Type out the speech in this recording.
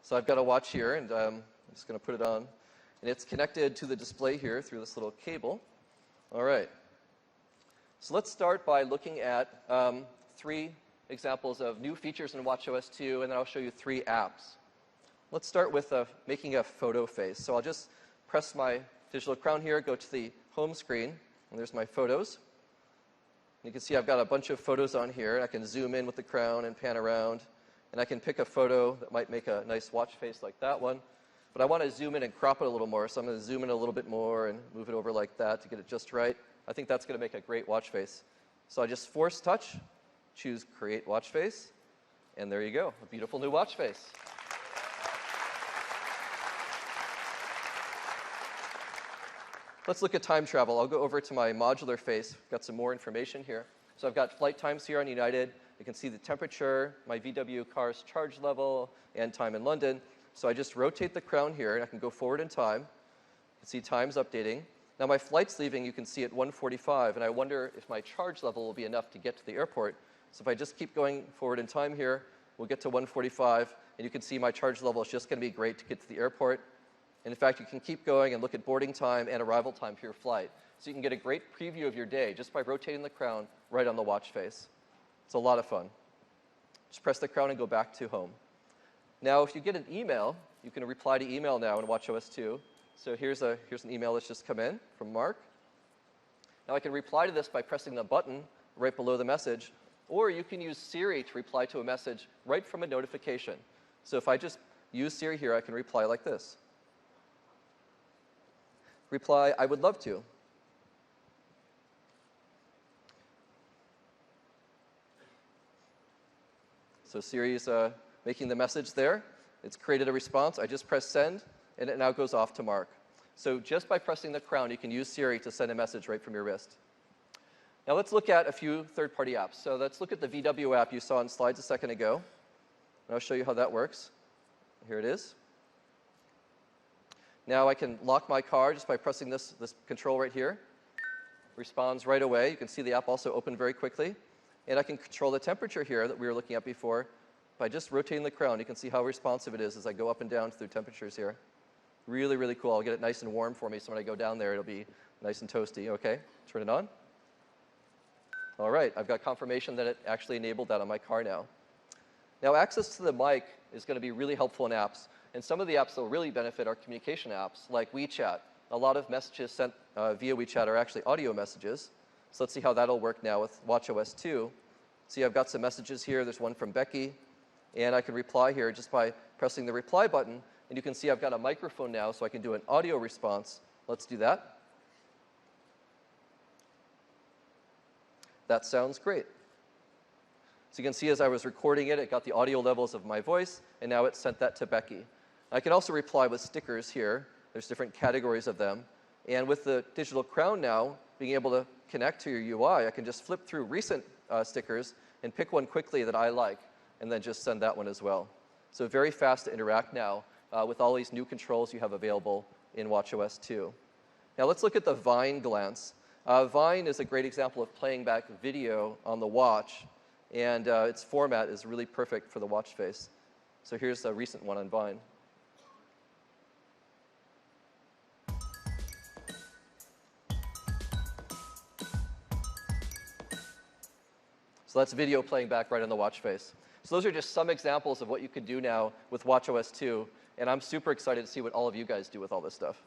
So I've got a watch here, and I'm just going to put it on. And it's connected to the display here through this little cable. All right. So let's start by looking at 3 examples of new features in watchOS 2, and then I'll show you 3 apps. Let's start with making a photo face. So I'll just press my digital crown here, go to the home screen, and there's my photos. You can see I've got a bunch of photos on here. I can zoom in with the crown and pan around, and I can pick a photo that might make a nice watch face like that one. But I want to zoom in and crop it a little more, so I'm going to zoom in a little bit more and move it over like that to get it just right. I think that's going to make a great watch face. So I just force touch, choose Create Watch Face, and there you go, a beautiful new watch face. Let's look at time travel. I'll go over to my modular face. Got some more information here. So I've got flight times here on United. You can see the temperature, my VW car's charge level, and time in London. So I just rotate the crown here, and I can go forward in time. You can see time's updating. Now my flight's leaving, you can see at 1:45, and I wonder if my charge level will be enough to get to the airport. So if I just keep going forward in time here, we'll get to 1:45, and you can see my charge level is just going to be great to get to the airport. And in fact, you can keep going and look at boarding time and arrival time for your flight. So you can get a great preview of your day just by rotating the crown right on the watch face. It's a lot of fun. Just press the crown and go back to home. Now, if you get an email, you can reply to email now in watchOS 2. So here's an email that's just come in from Mark. Now I can reply to this by pressing the button right below the message, or you can use Siri to reply to a message right from a notification. So if I just use Siri here, I can reply like this. Reply, I would love to. So Siri is making the message there. It's created a response. I just press send, and it now goes off to Mark. So just by pressing the crown, you can use Siri to send a message right from your wrist. Now let's look at a few third-party apps. So let's look at the VWAP you saw in slides a second ago. And I'll show you how that works. Here it is. Now I can lock my car just by pressing this control right here. Responds right away. You can see the app also opened very quickly. And I can control the temperature here that we were looking at before by just rotating the crown. You can see how responsive it is as I go up and down through temperatures here. Really, really cool. I'll get it nice and warm for me, so when I go down there, it'll be nice and toasty. Okay, turn it on. All right, I've got confirmation that it actually enabled that on my car now. Now, access to the mic is going to be really helpful in apps. And some of the apps that will really benefit are communication apps, like WeChat. A lot of messages sent via WeChat are actually audio messages. So let's see how that'll work now with watchOS 2. See, I've got some messages here. There's one from Becky. And I can reply here just by pressing the reply button. And you can see I've got a microphone now, so I can do an audio response. Let's do that. That sounds great. So you can see as I was recording it, it got the audio levels of my voice, and now it sent that to Becky. I can also reply with stickers here. There's different categories of them. And with the digital crown now, being able to connect to your UI, I can just flip through recent stickers and pick one quickly that I like, and then just send that one as well. So very fast to interact now with all these new controls you have available in watchOS 2. Now let's look at the Vine glance. Vine is a great example of playing back video on the watch, and its format is really perfect for the watch face. So here's a recent one on Vine. So that's video playing back right on the watch face. So those are just some examples of what you can do now with watchOS 2, and I'm super excited to see what all of you guys do with all this stuff.